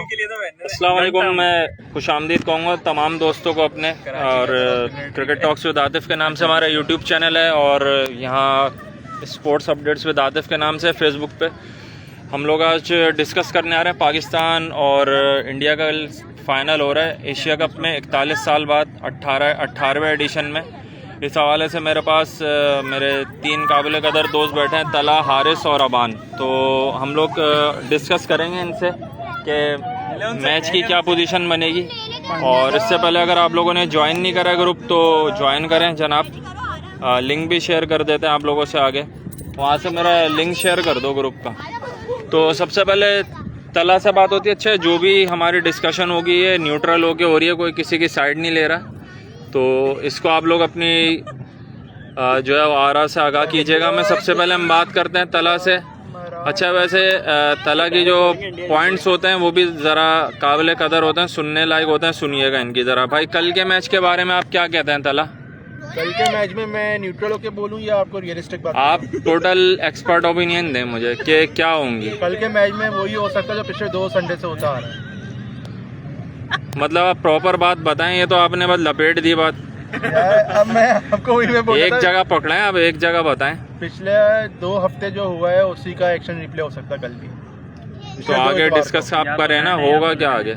अस्सलाम वालेकुम। मैं खुशामदीद कहूँगा तमाम दोस्तों को अपने, और क्रिकेट टॉक्स विद आतिफ के नाम से हमारा यूट्यूब चैनल है, और यहाँ स्पोर्ट्स अपडेट्स विद आतिफ के नाम से फेसबुक पे हम लोग आज डिस्कस करने आ रहे हैं पाकिस्तान और इंडिया का फ़ाइनल हो रहा है एशिया कप में 41 साल बाद 18वें एडिशन में। इस हवाले से मेरे पास मेरे 3 काबिल कदर दोस्त बैठे हैं, तला, हारिस और अबान। तो हम लोग डिस्कस करेंगे इनसे कि मैच की क्या पोजीशन बनेगी। और इससे पहले अगर आप लोगों ने ज्वाइन नहीं करा ग्रुप तो ज्वाइन करें जनाब। लिंक भी शेयर कर देते हैं आप लोगों से आगे, वहाँ से मेरा लिंक शेयर कर दो ग्रुप का। तो सबसे पहले तला से बात होती है। अच्छा, जो भी हमारी डिस्कशन होगी ये न्यूट्रल होके हो रही है, कोई किसी की साइड नहीं ले रहा, तो इसको आप लोग अपनी जो है आरा से आगाह कीजिएगा। मैं सबसे पहले हम बात करते हैं तला से। अच्छा, वैसे तला की जो पॉइंट्स होते हैं वो भी ज़रा काबिल कदर होते हैं, सुनने लायक होते हैं, सुनिएगा इनकी ज़रा। भाई, कल के मैच के बारे में आप क्या कहते हैं तला? कल के मैच में मैं न्यूट्रल होके बोलूं या आपको रियलिस्टिक बात? आप टोटल एक्सपर्ट ओपिनियन दें मुझे कि क्या होंगी कल के मैच में। वही हो सकता है जो पिछले 2 संडे से होता आ रहा है। मतलब आप प्रॉपर बात बताएं, ये तो आपने बस लपेट दी बात। अब मैं आपको वही में बोल एक जगह पकड़े हैं, अब एक जगह बताएं। पिछले 2 हफ्ते जो हुआ है उसी का एक्शन रिप्ले हो सकता है कल भी। तो आगे डिस्कस आप करें ना, होगा क्या आगे?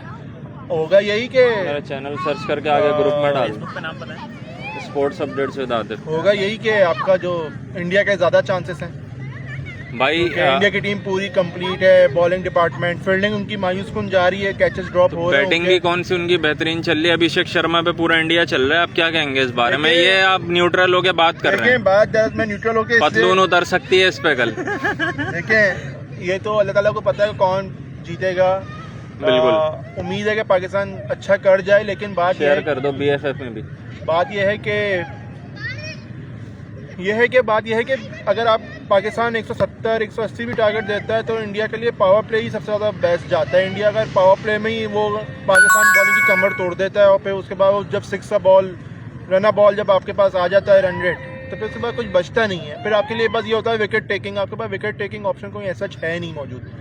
होगा यही कि मेरा चैनल सर्च करके आगे ग्रुप में डाल दो, स्पोर्ट्स अपडेट्स विद आतिफ। होगा यही कि आपका जो इंडिया के ज़्यादा चांसेस हैं भाई। इंडिया की टीम पूरी कंप्लीट है, बॉलिंग डिपार्टमेंट, फील्डिंग उनकी मायूस कुन जा रही है, कैचेस ड्रॉप हो रहे हैं। बैटिंग भी कौन सी उनकी बेहतरीन चल रही है, अभिषेक शर्मा पे पूरा इंडिया चल रहा है। आप क्या कहेंगे इस बारे में? ये आप न्यूट्रल होके बात कर रहे हैं। बात मैं न्यूट्रल होके पतलून उतर सकती है इस पे कल। देखें, ये तो अल्लाह ताला को पता है कौन जीतेगा। बिल्कुल उम्मीद है कि पाकिस्तान अच्छा कर जाए, लेकिन बात शेयर कर दो BFF में भी। बात यह है कि अगर आप पाकिस्तान 170-180 भी टारगेट देता है तो इंडिया के लिए पावर प्ले ही सबसे ज़्यादा बेस्ट जाता है। इंडिया अगर पावर प्ले में ही वो पाकिस्तान बॉलिंग की कमर तोड़ देता है और फिर उसके बाद जब 6 बॉल रना बॉल जब आपके पास आ जाता है रन रेट, तो फिर उसके बाद कुछ बचता नहीं है। फिर आपके लिए बस ये होता है विकेट टेकिंग। आपके पास विकेट टेकिंग ऑप्शन कोई ऐसा है नहीं मौजूद।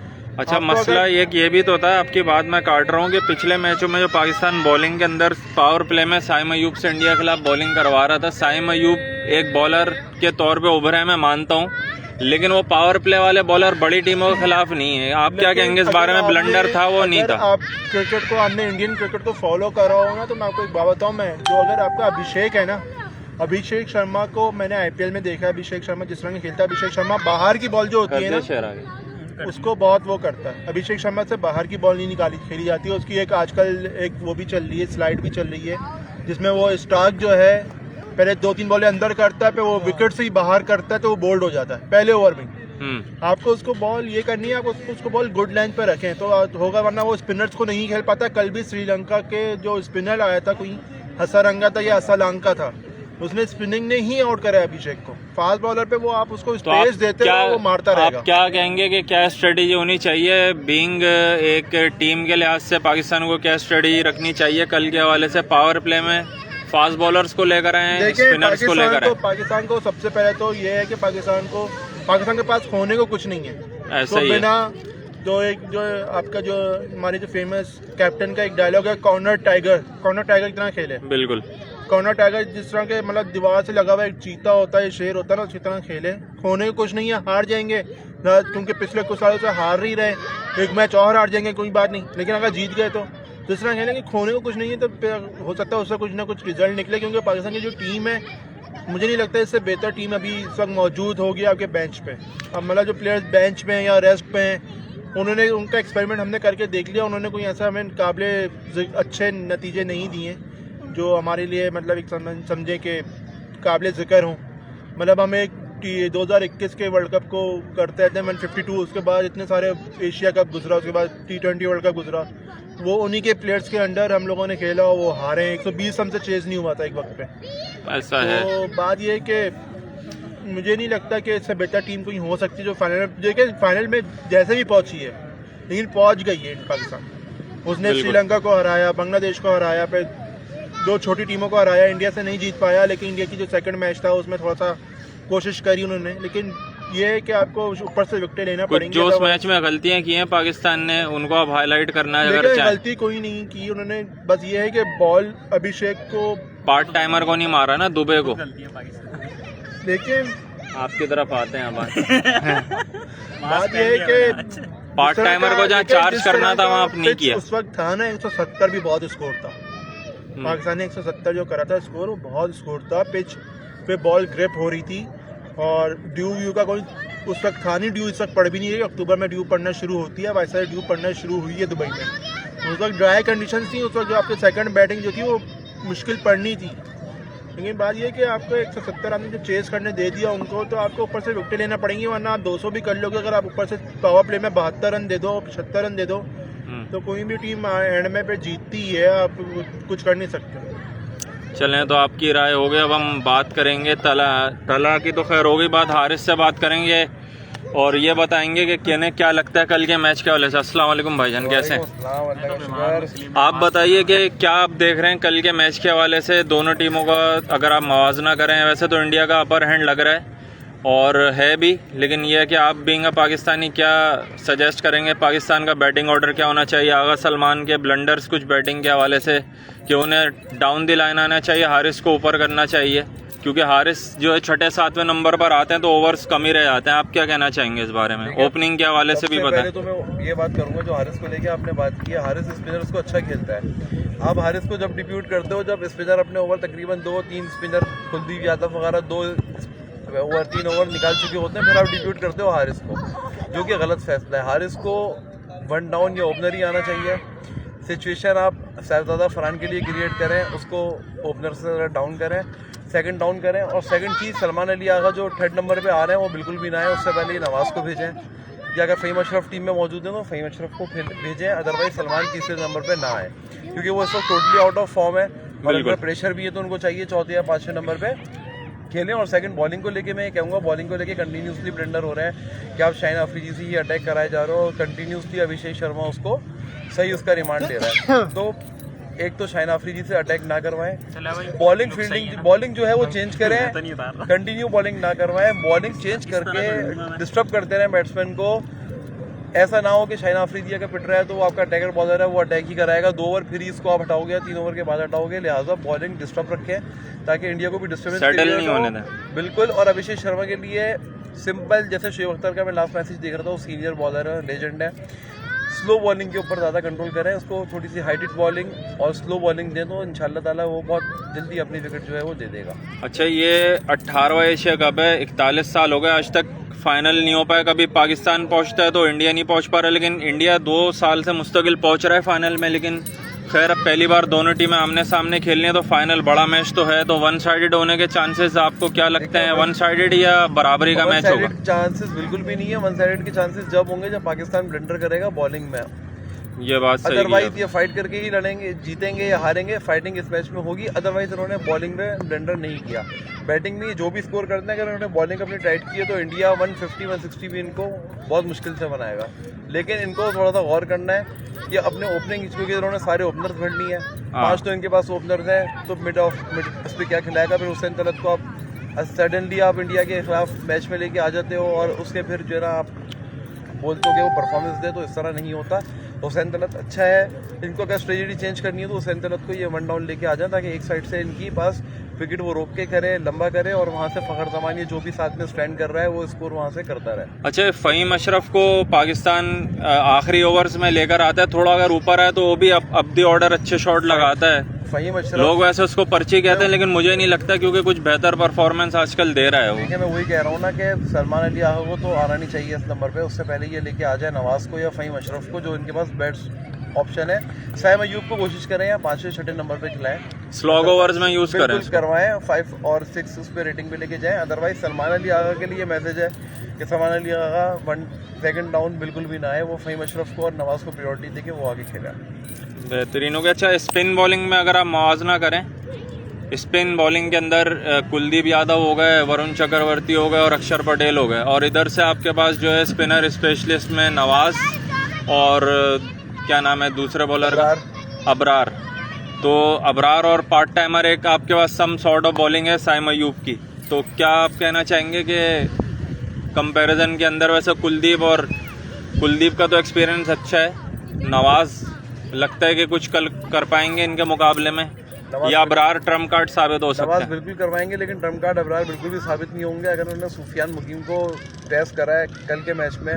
अच्छा, मसला ये भी तो होता है, आपकी बात मैं काट रहा हूँ, कि पिछले मैचों में जो पाकिस्तान बॉलिंग के अंदर पावर प्ले में साइम अयूब से इंडिया के खिलाफ बॉलिंग करवा रहा था, साइम अयूब एक बॉलर के तौर पे उभरे हैं, मैं मानता हूँ, लेकिन वो पावर प्ले वाले बॉलर बड़ी टीमों के खिलाफ नहीं है। आप क्या कहेंगे इस बारे में? ब्लंडर था वो? नहीं था। आप क्रिकेट को, आपने इंडियन क्रिकेट को फॉलो कर रहा हो ना, तो मैं आपको एक बात बताऊँ। मैं जो अगर आपका अभिषेक है ना, अभिषेक शर्मा को मैंने IPL में देखा है। अभिषेक शर्मा जिस तरह खेलता है, अभिषेक शर्मा बाहर की बॉल जो होती है ना उसको बहुत वो करता है। अभिषेक शर्मा से बाहर की बॉल नहीं खेली जाती है। उसकी एक आजकल एक वो भी चल रही है, स्लाइड भी चल रही है, जिसमें वो स्टार्क जो है पहले 2-3 बॉलें अंदर करता है, फिर वो विकेट से ही बाहर करता है तो वो बोल्ड हो जाता है पहले ओवर में। आपको उसको बॉल ये करनी है, आप उसको बॉल गुड लाइन पर रखें तो होगा, वरना वो स्पिनर्स को नहीं खेल पाता। कल भी श्रीलंका के जो स्पिनर आया था, कोई हसारंगा था या असलंका था, उसने स्पिनिंग ने ही आउट करा अभिषेक को। फास्ट बॉलर पे वो आप उसको स्पेस देते हो, वो मारता रहेगा। आप क्या कहेंगे कि क्या स्ट्रेटेजी होनी चाहिए बीइंग एक टीम के लिहाज से? पाकिस्तान को क्या स्ट्रेटेजी रखनी चाहिए कल के हवाले से? पावर प्ले में फास्ट बॉलर्स को लेकर आए, स्पिनर्स को लेकर आए? पाकिस्तान को सबसे पहले तो ये है कि पाकिस्तान के पास खोने को कुछ नहीं है। ऐसा ही बिना जो आपका जो हमारे जो फेमस कैप्टन का एक डायलॉग है, कॉर्नर टाइगर की तरह खेले। बिल्कुल, कॉर्नर टाइगर जिस तरह के मतलब दीवार से लगा हुआ एक चीता होता है, शेर होता है ना, उसी तरह खेले। खोने को कुछ नहीं है। हार जाएंगे क्योंकि पिछले कुछ सालों से हार ही रहे, एक मैच और हार जाएंगे कोई बात नहीं, लेकिन अगर जीत गए तो जिस तरह खेलेंगे। खोने को कुछ नहीं है, तो हो सकता है उससे कुछ ना कुछ रिजल्ट निकले, क्योंकि पाकिस्तान की जो टीम है, मुझे नहीं लगता इससे बेहतर टीम अभी इस वक्त मौजूद होगी आपके बेंच पे। अब मतलब जो प्लेयर्स बेंच पे हैं या रेस्ट पे हैं, उनका एक्सपेरिमेंट हमने करके देख लिया। उन्होंने कोई ऐसा हमें काबिल अच्छे नतीजे नहीं दिए जो हमारे लिए मतलब एक समझे कि काबिल ज़िक्र हों। मतलब हम एक 2021 के वर्ल्ड कप को करते रहते हैं, 152, उसके बाद इतने सारे एशिया कप गुजरा, उसके बाद T20 वर्ल्ड कप गुजरा, वो उन्हीं के प्लेयर्स के अंडर हम लोगों ने खेला, वो हारे। 120 हमसे चेज नहीं हुआ था एक वक्त पे। ऐसा तो है। बात ये है कि मुझे नहीं लगता कि इससे बेहतर टीम कोई हो सकती जो फाइनल में, देखिए फाइनल में जैसे भी पहुंची है, लेकिन पहुंच गई है पाकिस्तान। उसने श्रीलंका को हराया, बांग्लादेश को हराया, फिर 2 छोटी टीमों को हराया। इंडिया से नहीं जीत पाया, लेकिन इंडिया की जो सेकंड मैच था उसमें थोड़ा सा कोशिश करी उन्होंने, लेकिन ये है कि आपको ऊपर से विकेट लेना कुछ पड़ेंगे। जो उस मैच में गलतियां की हैं पाकिस्तान ने उनको आप हाईलाइट करना है अगर चाहें। गलती कोई नहीं की उन्होंने, बस ये है कि बॉल अभिषेक को पार्ट टाइमर को नहीं मारा ना, दुबे को। लेकिन आपकी तरफ आते हैं बात ये है कि पार्ट टाइमर को जहाँ चार्ज करना था वहाँ आप नहीं किया। उस वक्त था ना 170 भी बहुत स्कोर था। पाकिस्तान ने 170 जो करा था स्कोर, वो बहुत स्कोर था। पिच पे बॉल ग्रिप हो रही थी और ड्यू का कोई उस वक्त था नहीं। ड्यू इस वक्त पड़ भी नहीं है, अक्टूबर में ड्यू पड़ना शुरू होती है, वैसे ड्यू पड़ना शुरू हुई है दुबई में। उस वक्त ड्राई कंडीशन थी, उस वक्त जो आपके सेकंड बैटिंग जो थी वो मुश्किल पड़नी थी। लेकिन बात ये है कि आपको 170 रन जो चेस करने दे दिया उनको, तो आपको ऊपर से विकेट लेना पड़ेंगी, वरना आप 200 भी कर लोगे। अगर आप ऊपर से पावर प्ले में 72 रन दे दो, 75 रन दे दो, तो कोई भी टीम एंड में पे जीतती है, आप कुछ कर नहीं सकते। चलें, तो आपकी राय हो गई। अब हम बात करेंगे तला की, तो खैर हो गई बात। हारिस से बात करेंगे और ये बताएंगे कि किन्हें क्या लगता है कल के मैच के हवाले से। अस्सलाम वालेकुम भाईजान, कैसे हैं आप? बताइए कि क्या आप देख रहे हैं कल के मैच के हवाले से दोनों टीमों का, अगर आप मवाजना करें। वैसे तो इंडिया का अपर हैंड लग रहा है और है भी, लेकिन यह है कि आप बीइंग अ पाकिस्तानी क्या सजेस्ट करेंगे? पाकिस्तान का बैटिंग ऑर्डर क्या होना चाहिए? आगा सलमान के ब्लंडर्स कुछ बैटिंग के हवाले से कि उन्हें डाउन द लाइन आना चाहिए, हारिस को ऊपर करना चाहिए, क्योंकि हारिस जो है 6-7वें नंबर पर आते हैं तो ओवर्स कम ही रह जाते हैं। आप क्या कहना चाहेंगे इस बारे में? ओपनिंग के हवाले से भी बताएं। तो मैं ये बात करूंगा जो हारिस को लेके आपने बात की है, हारिस स्पिनर्स को अच्छा खेलता है। आप हारिस को जब डिब्यूट करते हो, जब स्पिनर अपने ओवर तकरीबन 2-3 स्पिनर कुलदीप यादव वगैरह 2 ओवर निकाल चुके होते हैं, फिर आप डिब्यूट करते हो हारिस को, जो कि गलत फैसला है। हारिस को 1 डाउन या ओपनर ही आना चाहिए। सिचुएशन आप शहजादा फरहान के लिए क्रिएट करें, उसको ओपनर से डाउन करें, सेकंड डाउन करें। और सेकंड चीज़, सलमान अली आगा जो 3rd नंबर पे आ रहे हैं वो बिल्कुल भी ना आए, उससे पहले नवाज़ को भेजें, या अगर फ़हीम अशरफ टीम में मौजूद है तो फ़हीम अशरफ को भेजें, अदरवाइज सलमान 3रे नंबर पे ना आए, क्योंकि वो इस वक्त टोटली आउट ऑफ फॉर्म है और उनका प्रेशर भी है, तो उनको चाहिए 4थे या 5वें नंबर पे खेलें। और सेकंड बॉलिंग को लेके मैं ये कहूँगा, बॉलिंग को लेके कंटिन्यूसली ब्लेंडर हो रहे हैं कि आप शाहीन अफरीदी से ही अटैक कराए जा रहे हो और कंटिन्यूसली अभिषेक शर्मा उसको सही उसका रिमांड दे रहा है। तो एक तो शाहीन अफरीदी से अटैक ना करवाएं, बॉलिंग फील्डिंग बॉलिंग जो है वो चेंज करें, कंटिन्यू बॉलिंग ना करवाएं, बॉलिंग चेंज करके डिस्टर्ब करते रहें बैट्समैन को। ऐसा ना हो कि शाहीन अफरीदी अगर पिट रहा है तो वो आपका अटैकर बॉलर है, वो अटैक ही कराएगा। 2 ओवर फिर इसको आप हटाओगे, 3 ओवर के बाद हटाओगे, लिहाजा बॉलिंग डिस्टर्ब रखें ताकि इंडिया को भी डिस्टर्बेंस नहीं होने दें। बिल्कुल। और अभिषेक शर्मा के लिए सिंपल, जैसे शुएब अख्तर का मैं लास्ट मैसेज देख रहा था, वो सीनियर बॉलर है, लेजेंड है, स्लो बॉलिंग के ऊपर ज़्यादा कंट्रोल करें, उसको थोड़ी सी हाइटेड बॉलिंग और स्लो बॉलिंग दें तो इंशाल्लाह ताला वो बहुत जल्दी अपनी विकेट जो है वो दे देगा। अच्छा, ये 18वां एशिया कप है, 41 साल हो गए, आज तक फाइनल नहीं हो पाया। कभी पाकिस्तान पहुंचता है तो इंडिया नहीं पहुंच पा रहा, लेकिन इंडिया 2 साल से मुस्तकिल पहुंच रहा है फाइनल में। लेकिन खैर, अब पहली बार दोनों टीमें आमने सामने खेलनी है, तो फाइनल बड़ा मैच तो है, तो 1 साइडेड होने के चांसेस आपको क्या लगते हैं? 1 साइडेड या बराबरी का मैच होगा? चांसेस बिल्कुल भी नहीं है। 1 साइडेड के चांसेस जब होंगे जब पाकिस्तान ब्लेंडर करेगा बॉलिंग में। ये बात सही है। अदरवाइज ये फाइट करके ही लड़ेंगे, जीतेंगे या हारेंगे, फाइटिंग इस मैच में होगी। अदरवाइज उन्होंने बॉलिंग में ब्लेंडर नहीं किया। बैटिंग में जो भी स्कोर करते हैं, अगर उन्होंने बॉलिंग अपनी टाइट की है तो इंडिया 150-160 भी इनको बहुत मुश्किल से बनाएगा। लेकिन इनको थोड़ा सा गौर करना है कि अपने ओपनिंग, क्योंकि इन्होंने सारे ओपनर्स भरनी है, 5 तो इनके पास ओपनर्स हैं, तो मिड उस पर क्या खिलाएगा? फिर हुसैन तलत को आप सडनली आप इंडिया के खिलाफ मैच में लेके आ जाते हो और उसके फिर जो है ना आप बोलते हो कि वो परफॉर्मेंस दे, तो इस तरह नहीं होता। हुसैन तलत अच्छा है, इनको अगर स्ट्रेटजी चेंज करनी है तो हुसैन तलत को ये 1 डाउन लेके आ जाए, ताकि एक साइड से इनकी पास विकेट वो रोक के करे, लंबा करे, और वहाँ से फ़खर ज़मानी जो भी साथ में स्टैंड कर रहा है वो स्कोर वहाँ से करता रहे। अच्छा, फ़हीम अशरफ को पाकिस्तान आखिरी ओवर्स में लेकर आता है, थोड़ा अगर ऊपर है तो वो भी अब दी ऑर्डर अच्छे शॉट लगाता है। फ़हीम अशरफ, लोग वैसे उसको पर्ची कहते हैं, लेकिन मुझे नहीं लगता, क्योंकि कुछ बेहतर परफॉर्मेंस आजकल दे रहा है वो। देखिए, मैं वही कह रहा हूँ ना कि सलमान अली आगा को तो आना नहीं चाहिए इस नंबर पे, उससे पहले ये लेके आ जाए नवाज़ को या फ़हीम अशरफ को, जो इनके पास बैट्स ऑप्शन है। साइम अयूब को कोशिश करें या 5वें-6वें नंबर पे खिलाएं, स्लॉग ओवर्स में यूज़ करें, करवाएं, 5 और 6 उस पर रेटिंग पे लेके जाएं। अदरवाइज सलमान अली आगा के लिए मैसेज है कि सलमान अली आगा 1 सेकंड डाउन बिल्कुल भी ना आए, वो फ़हीम अशरफ को और नवाज़ को प्रायोरिटी देके वो आगे खेला। बेहतरीन हो गया। अच्छा, स्पिन बॉलिंग में अगर आप मुआवजा करें, स्पिन बॉलिंग के अंदर कुलदीप यादव हो गए, वरुण चक्रवर्ती हो गए और अक्षर पटेल हो गए, और इधर से आपके पास जो है स्पिनर स्पेशलिस्ट में नवाज और क्या नाम है दूसरे बॉलर का, अबरार। तो अबरार और पार्ट टाइमर एक आपके पास सम सॉर्ट ऑफ बॉलिंग है साइम अयूब की। तो क्या आप कहना चाहेंगे कि कंपैरिजन के अंदर। वैसे कुलदीप का तो एक्सपीरियंस अच्छा है, नवाज लगता है कि कुछ कल कर पाएंगे इनके मुकाबले में, या अबरार ट्रम्प कार्ड साबित हो सकता नवाज है। बिल्कुल करवाएंगे, लेकिन ट्रम्प कार्ड अबरार बिल्कुल भी साबित नहीं होंगे। अगर उन्होंने सुफियान मुकीम को टेस्ट करा है कल के मैच में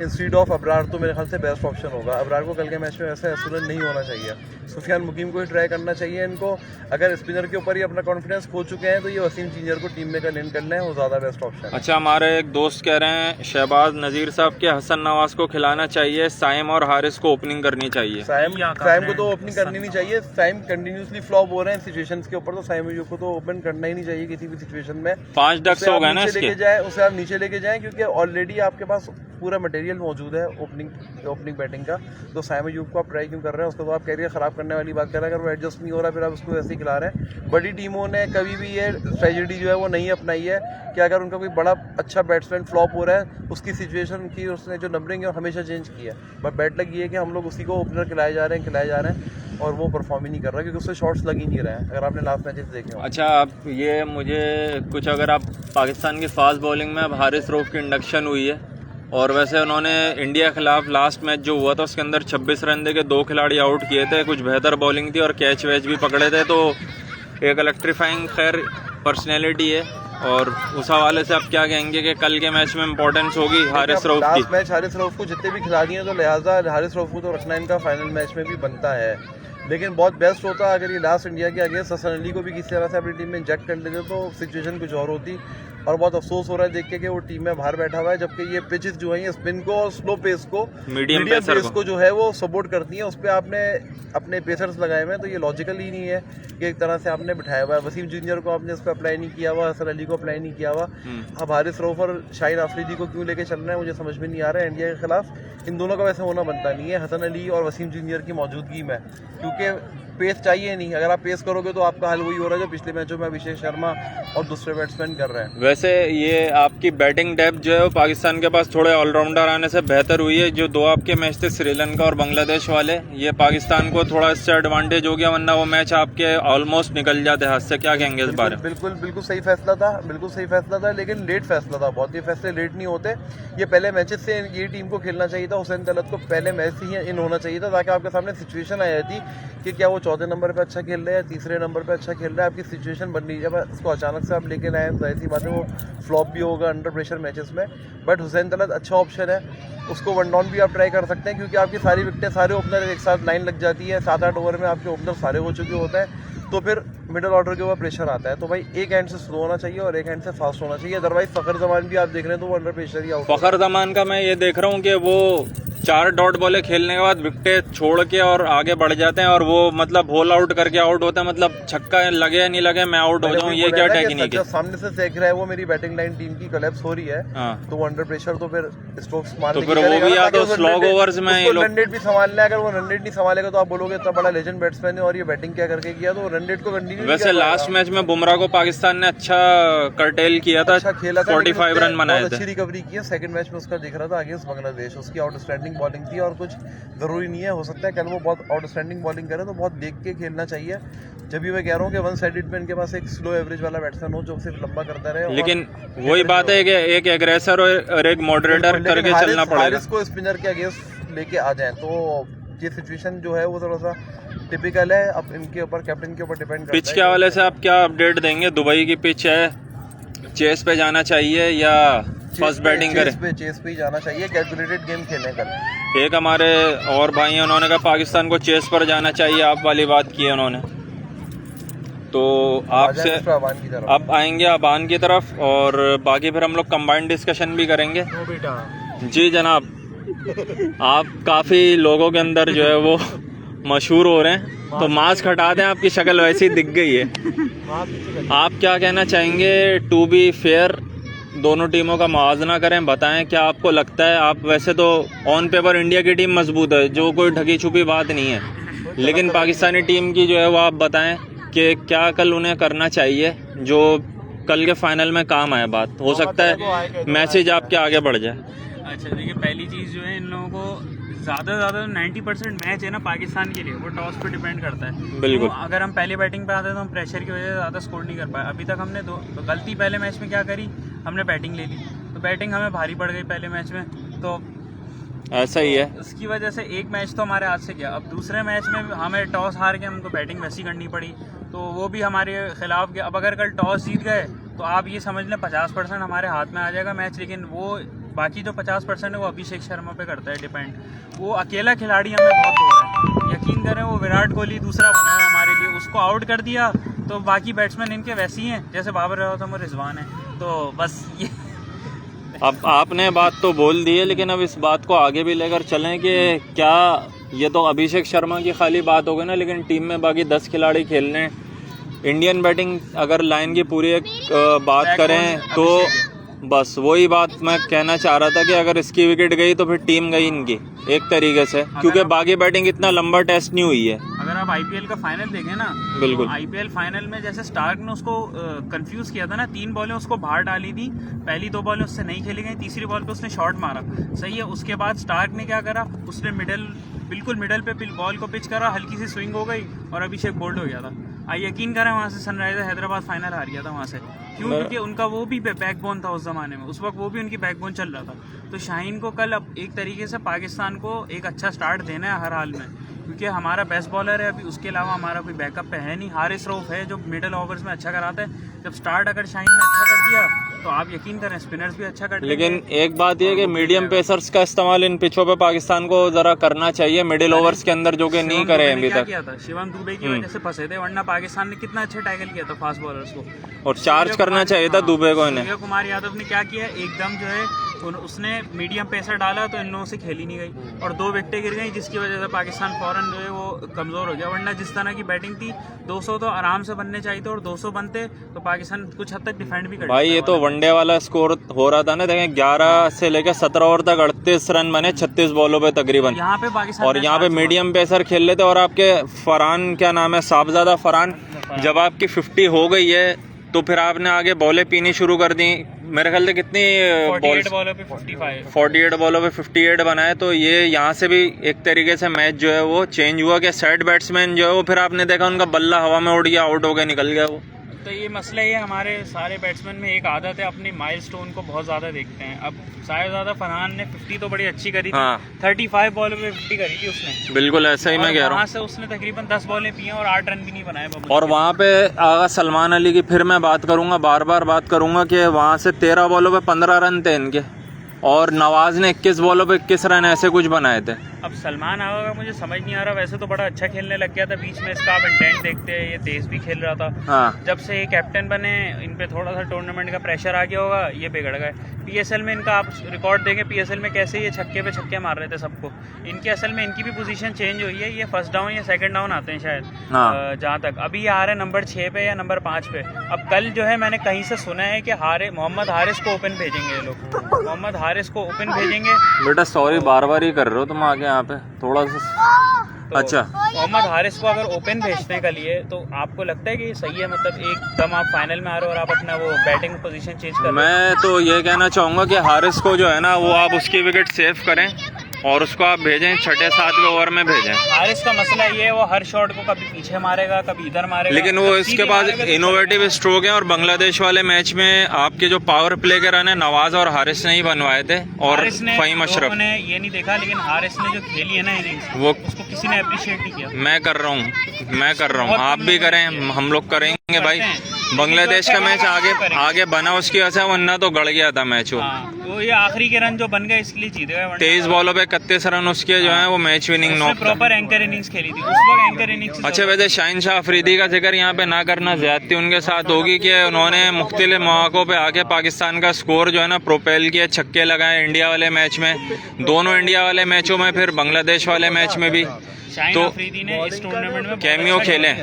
इंस्टीड ऑफ अबरार, तो मेरे ख्याल से बेस्ट ऑप्शन होगा। अबरार को कल के मैच में वैसे एसुलन नहीं होना चाहिए, सुफियान मुकीम को ही ट्राई करना चाहिए इनको। अगर स्पिनर के ऊपर ही अपना कॉन्फिडेंस खो चुके हैं तो ये वसीम जूनियर को टीम में का लेन कर लें, वो ज़्यादा बेस्ट ऑप्शन है। अच्छा, हमारे एक दोस्त कह रहे हैं शहबाज नज़ीर साहब के हसन नवाज को खिलाना चाहिए, साइम और हारिस को ओपनिंग करनी चाहिए। साइम को तो ओपनिंग करनी नहीं चाहिए, साइम कंटिन्यूसली फ्लॉप हो रहे हैं सिचुएशंस के ऊपर, तो साइम को तो ओपन करना ही नहीं चाहिए किसी भी सिचुएशन में। 5 डक्स हो गए ना इसके, उसे आप नीचे लेके जाएं, क्योंकि ऑलरेडी आपके पास पूरा मटेरियल मौजूद है ओपनिंग बैटिंग का। तो साइम अयूब को आप ट्राई क्यों कर रहे हैं? उसको तो आप कैरियर ख़राब करने वाली बात कर रहे हैं। अगर वो एडजस्ट नहीं हो रहा फिर आप उसको ऐसे ही खिला रहे हैं। बड़ी टीमों ने कभी भी ये ट्रेजेडी जो है वो नहीं अपनाई है कि अगर उनका कोई बड़ा अच्छा बैट्समैन फ्लॉप हो रहा है, उसकी सिचुएशन की उसने जो नंबरिंग है हमेशा चेंज की है। बट बैट लग ये है कि हम लोग उसी को ओपनर खिलाए जा रहे हैं और वो परफॉर्म ही नहीं कर रहा, क्योंकि उससे शॉट्स लग ही नहीं रहे हैं, अगर आपने लास्ट मैचेस देखे हो। अच्छा, आप ये मुझे कुछ, अगर आप पाकिस्तान की फास्ट बॉलिंग में अब हारिस रऊफ की इंडक्शन हुई है, और वैसे उन्होंने इंडिया के खिलाफ लास्ट मैच जो हुआ था उसके अंदर 26 रन दे के 2 खिलाड़ी आउट किए थे, कुछ बेहतर बॉलिंग थी और कैच वैच भी पकड़े थे, तो एक इलेक्ट्रीफाइंग खैर पर्सनैलिटी है। और उस हवाले से आप क्या कहेंगे कि कल के मैच में इंपॉर्टेंस होगी हारिस रऊफ की? लास्ट मैच हारिस रऊफ को जितने भी खिला दिए तो लिहाजा हारिस रऊफ को तो रखना इनका फाइनल मैच में भी बनता है। लेकिन बहुत बेस्ट होता अगर ये लास्ट इंडिया के अगेंस्ट हसन अली को भी किसी तरह से अपनी टीम में इंजेक्ट कर लेते तो सिचुएशन कुछ और होती। और बहुत अफसोस हो रहा है देख के कि वो टीम में बाहर बैठा हुआ है, जबकि ये पिचेस जो है ये स्पिन को और स्लो पेस को, मीडियम पेस को जो है वो सपोर्ट करती हैं। उस पर आपने अपने पेसर्स लगाए हुए हैं, तो ये लॉजिकल ही नहीं है कि एक तरह से आपने बिठाया हुआ है। वसीम जूनियर को आपने इस पर अप्लाई नहीं किया हुआ, हसन अली को अप्लाई नहीं किया हुआ। अब हारिस रऊफ और शाहिद आफरीदी को क्यों लेके चल रहे हैं मुझे समझ में नहीं आ रहा है इंडिया के खिलाफ। इन दोनों का वैसे होना बनता नहीं है हसन अली और वसीम जूनियर की मौजूदगी में, क्योंकि पेस चाहिए नहीं। अगर आप पेस करोगे तो आपका हाल वही हो रहा है जो पिछले मैचों में अभिषेक शर्मा और दूसरे बैट्समैन कर रहे हैं। वैसे ये आपकी बैटिंग डेप्थ जो है वो पाकिस्तान के पास थोड़े ऑलराउंडर आने से बेहतर हुई है। जो 2 आपके मैच थे श्रीलंका और बांग्लादेश वाले, ये पाकिस्तान को थोड़ा इससे एडवांटेज हो गया, वरना वो मैच आपके ऑलमोस्ट निकल जाते हाथ से। क्या कहेंगे इस बारे में? बिल्कुल सही फैसला था, बिल्कुल सही फैसला था, लेकिन लेट फैसला था बहुत। ये फैसले लेट नहीं होते, ये पहले मैचेस से ये टीम को खेलना चाहिए था। हुसैन तलत को पहले मैच से ही इन होना चाहिए था, ताकि आपके सामने सिचुएशन आ जाती कि क्या वो 4थे नंबर पे अच्छा खेल रहे हैं या 3रे नंबर पे अच्छा खेल रहा है। आपकी सिचुएशन बन रही है, जब उसको अचानक से आप लेके आए तो ऐसी बात है वो फ्लॉप भी होगा अंडर प्रेशर मैचेस में। बट हुसैन तलत अच्छा ऑप्शन है, उसको 1 डाउन भी आप ट्राई कर सकते हैं, क्योंकि आपकी सारी विकेटें सारे ओपनर एक साथ लाइन लग जाती है। 7-8 ओवर में आपके ओपनर सारे हो चुके होते हैं, तो फिर मिडिल ऑर्डर के ऊपर प्रेशर आता है। तो भाई एक हैंड से स्लो होना चाहिए और एक हैंड से फास्ट होना चाहिए। अदरवाइज फ़खर जमान भी आप देख रहे हैं तो वो अंडर प्रेशर ही आउट। फ़खर जमान का मैं ये देख रहा हूँ कि वो 4 डॉट बॉलें खेलने के बाद विकेटें छोड़ के और आगे बढ़ जाते हैं, और वो मतलब होल आउट करके आउट होता है। मतलब छक्का लगे या नहीं लगे मैं आउट हो जाऊँ, ये क्या टेक्निक है? सामने से देख रहा है वो मेरी बैटिंग लाइन टीम की कोलैप्स हो रही है, तो वो अंडर प्रेशर तो फिर स्ट्रोक्स मारने तो फिर वो भी या तो स्लॉग ओवर्स में रन रेट भी संभालना है। अगर वो रन रेट नहीं संभालेगा तो आप बोलोगे इतना बड़ा लेजेंड बैट्समैन है और ये बैटिंग क्या करके किया, तो रन रेट को कंटिन्यू। वैसे लास्ट मैच में बुमराह को पाकिस्तान ने अच्छा कर्टेल किया था, अच्छा खेला था, 45 रन बनाए थे, अच्छी रिकवरी की है। सेकंड मैच में उसका दिख रहा था अगेंस्ट बांग्लादेश, उसकी आउटस्टैंडिंग बॉलिंग थी। और कुछ जरूरी नहीं है, हो सकता है कल वो बहुत आउटस्टैंडिंग बॉलिंग करे, तो बहुत देख के खेलना चाहिए। जब भी मैं कह रहा हूँ कि 1 साइडेड में इनके पास एक स्लो एवरेज वाला बैट्समैन हो जो सिर्फ लंबा करता रहे। लेकिन वही बात है कि एक एग्रेसर और एक मॉडरेटर करके चलना पड़ेगा। हारिस को स्पिनर के अगेंस्ट लेके आ जाए तो ये सिचुएशन जो है वो थोड़ा सा टिपिकल है। अब इनके ऊपर कैप्टन के ऊपर डिपेंड करता है। पिच के हवाले से आप क्या अपडेट देंगे? दुबई की पिच है, चेस पे जाना चाहिए या फर्स्ट बैटिंग करे? चेस पे ही जाना चाहिए, कैलकुलेटेड गेम खेलने का। एक हमारे और भाई हैं, उन्होंने कहा पाकिस्तान को चेस पर जाना चाहिए, आप वाली बात की है उन्होंने। तो आपसे अब आएंगे अबान की तरफ, और बाकी फिर हम लोग कंबाइंड डिस्कशन भी करेंगे। जी जनाब, आप काफ़ी लोगों के अंदर जो है वो मशहूर हो रहे हैं, तो मास्क हटा दें, आपकी शक्ल वैसी दिख गई है। आप क्या कहना चाहेंगे? टू बी फेयर, दोनों टीमों का मुआवजा करें, बताएं क्या आपको लगता है। आप वैसे तो ऑन पेपर इंडिया की टीम मजबूत है, जो कोई ढकी छुपी बात नहीं है, लेकिन पाकिस्तानी टीम की जो है वो आप बताएं कि क्या कल उन्हें करना चाहिए जो कल के फाइनल में काम आए। बात हो सकता है मैसेज आपके आगे बढ़ जाए। अच्छा देखिए, पहली चीज़ जो है इन लोगों को ज़्यादा से ज़्यादा 90% मैच है ना पाकिस्तान के लिए वो टॉस पे डिपेंड करता है। बिल्कुल। तो अगर हम पहले बैटिंग पे आते तो हम प्रेशर की वजह से ज़्यादा स्कोर नहीं कर पाए। अभी तक हमने गलती पहले मैच में क्या करी, हमने बैटिंग ले ली, तो बैटिंग हमें भारी पड़ गई पहले मैच में, तो ऐसा ही है। उसकी वजह से एक मैच तो हमारे हाथ से गया। अब दूसरे मैच में हमें टॉस हार के हमको बैटिंग वैसी करनी पड़ी, तो वो भी हमारे खिलाफ गया। अब अगर कल टॉस जीत गए तो आप ये समझ लें 50% हमारे हाथ में आ जाएगा मैच, लेकिन वो बाकी जो 50% है वो अभिषेक शर्मा पे करता है डिपेंड। वो अकेला खिलाड़ी हमें बहुत हो रहा है, यकीन करें वो विराट कोहली दूसरा बना है हमारे लिए, उसको आउट कर दिया तो बाकी बैट्समैन इनके वैसे ही हैं जैसे बाबर आजम और रिजवान है, तो बस ये। अब आपने बात तो बोल दी है, लेकिन अब इस बात को आगे भी लेकर चलें कि क्या ये तो अभिषेक शर्मा की खाली बात हो गई ना, लेकिन टीम में बाकी 10 खिलाड़ी खेलने हैं। इंडियन बैटिंग अगर लाइन की पूरी एक बात करें तो बस वही बात मैं कहना चाह रहा था कि अगर इसकी विकेट गई तो फिर टीम गई इनकी एक तरीके से, क्योंकि बाकी बैटिंग इतना लंबा टेस्ट नहीं हुई है। अगर आप आईपीएल का फाइनल देखें ना, बिल्कुल तो आईपीएल फाइनल में जैसे स्टार्क ने उसको कंफ्यूज किया था ना, 3 बॉलें उसको बाहर डाली थी, पहली 2 बॉलें उससे नहीं खेली गई, तीसरी बॉल पे उसने शॉट मारा, सही है। उसके बाद स्टार्क ने क्या करा, उसने बिल्कुल मिडल पे बॉल को पिच करा, हल्की सी स्विंग हो गई और अभिषेक बोल्ड हो गया था। यकीन करें वहाँ से सनराइजर हैदराबाद फाइनल हार गया था वहाँ से, क्यों? क्योंकि उनका वो भी बैकबोन था उस जमाने में, उस वक्त वो भी उनकी बैकबोन चल रहा था। तो शाहीन को कल अब एक तरीके से पाकिस्तान को एक अच्छा स्टार्ट देना है हर हाल में, क्योंकि हमारा बेस्ट बॉलर है अभी, उसके अलावा हमारा कोई बैकअप पे है नहीं। हारिस रऊफ है जो मिडल ओवर्स में अच्छा कराता है, जब स्टार्ट अगर शाहीन ने अच्छा कर दिया तो आप यकीन करें स्पिनर्स भी अच्छा कर। लेकिन एक बात यह कि मीडियम पेसर्स का इस्तेमाल इन पिचों पे पाकिस्तान को जरा करना चाहिए मिडिल ओवर्स के अंदर, जो कि नहीं करे अभी तक। किया था शिवम दुबे की वजह से फंसे थे, वरना पाकिस्तान ने कितना अच्छा टैकल किया था फास्ट बॉलर्स को, और चार्ज करना चाहिए था दुबे को इन्हें। सूर्य कुमार यादव ने क्या किया, एकदम जो है उसने मीडियम पेसर डाला तो इन लोगों से खेली नहीं गई और 2 विकेटें गिर गई, जिसकी वजह से पाकिस्तान फौरन जो है वो कमज़ोर हो गया। वरना जिस तरह की बैटिंग थी 200 तो आराम से बनने चाहिए थे, और 200 बनते तो पाकिस्तान कुछ हद तक डिफेंड भी कर भाई। ये तो वनडे वाला स्कोर हो रहा था ना, देखें 11 से लेकर 17 ओवर तक 38 रन बने 36 बॉलों पे तकरीबन, यहाँ पे पाकिस्तान और यहाँ पे मीडियम पेसर खेल लेते। और आपके फरहान, क्या नाम है, साहबजादा फरहान, जब आपकी 50 हो गई है तो फिर आपने आगे बॉलें पीनी शुरू कर दी। मेरे ख्याल से कितनी 48 बॉलों पे 55, 48 बॉलों पे 58 बनाए, तो ये यहाँ से भी एक तरीके से मैच जो है वो चेंज हुआ कि सेट बैट्समैन जो है वो फिर आपने देखा उनका बल्ला हवा में उड़ गया, आउट होकर निकल गया वो। तो ये मसला ये हमारे सारे बैट्समैन में एक आदत है, अपनी माइलस्टोन को बहुत ज़्यादा देखते हैं। अब साहिबजादा फरहान ने 50 तो बड़ी अच्छी करी थी, हाँ। 35 बॉल पे 50 करी थी उसने, बिल्कुल ऐसा ही मैं कह रहा हूँ। वहाँ से उसने तकरीबन 10 बॉलें पी हैं और 8 रन भी नहीं बनाए। और वहाँ पे आगा सलमान अली की फिर मैं बात करूँगा, बार बार बात करूँगा कि वहाँ से 13 बॉलों पे 15 रन थे इनके, और नवाज ने 21 बॉलों पे 21 रन ऐसे कुछ बनाए थे। अब सलमान आगा मुझे समझ नहीं आ रहा, वैसे तो बड़ा अच्छा खेलने लग गया था बीच में, इसका आप इंटेंट देखते हैं, ये तेज भी खेल रहा था। हाँ। जब से ये कैप्टन बने इन पे थोड़ा सा टूर्नामेंट का प्रेशर आ गया होगा, ये बिगड़ गए। पीएसएल में इनका आप रिकॉर्ड देखें, पीएसएल में कैसे ये छक्के पे छक्के मार रहे थे सबको। इनके असल में इनकी भी पोजीशन चेंज हुई है, ये फर्स्ट डाउन या सेकंड डाउन आते हैं शायद, हाँ। जहाँ तक अभी ये आ रहे हैं नंबर 6 पे या नंबर 5 पे। अब कल जो है मैंने कहीं से सुना है कि मोहम्मद हारिस को ओपन भेजेंगे ये लोग, मोहम्मद हारिस को ओपन भेजेंगे। बेटा सॉरी, बार बार ही कर रहे हो तुम आगे यहाँ पे थोड़ा सा। तो अच्छा, मोहम्मद हारिस को अगर ओपन भेजने का लिए तो आपको लगता है कि ये सही है? मतलब एकदम आप फाइनल में आ रहे हो और आप अपना वो बैटिंग पोजीशन चेंज कर रहे हो। मैं तो ये कहना चाहूँगा कि हारिस को जो है ना वो आप उसकी विकेट सेव करें और उसको आप भेजें 6-7वें ओवर में भेजें। हारिस का मसला ये है वो हर शॉट को कभी पीछे मारेगा कभी इधर मारेगा, लेकिन वो इसके पास इनोवेटिव स्ट्रोक है। और बांग्लादेश वाले मैच में आपके जो पावर प्ले के रन है नवाज और हारिस ने ही बनवाए थे, और फ़हीम अशरफ ने ये नहीं देखा, लेकिन हारिस ने जो खेली है ना इनिंग्स, वो उसको किसी ने अप्रिशिएट नहीं किया। मैं कर रहा हूँ, आप भी करें, हम लोग करेंगे भाई। बांग्लादेश का मैच आगे बना उसकी वजह से, वरना तो गड़ गया था मैच वो। तो ये आखिरी के रन जो बन गए इसलिए जीत गए। 23 बॉलों पे 31 रन उसके जो है वो match winning knock. Proper anchor innings खेली थी उस वक्त, एंकर इनिंग्स। अच्छा, वैसे शाहीन शाह अफरीदी का जिक्र यहाँ पे ना करना ज्यादती उनके साथ होगी कि उन्होंने मुख्तलिफ मौक़ों पे आके पाकिस्तान का स्कोर जो है ना प्रोपेल किया, छक्के लगाए इंडिया वाले मैच में, दोनों इंडिया वाले मैचों में, फिर बांग्लादेश वाले मैच में भी। शाहीन अफरीदी ने इस टूर्नामेंट में कैमियो खेले।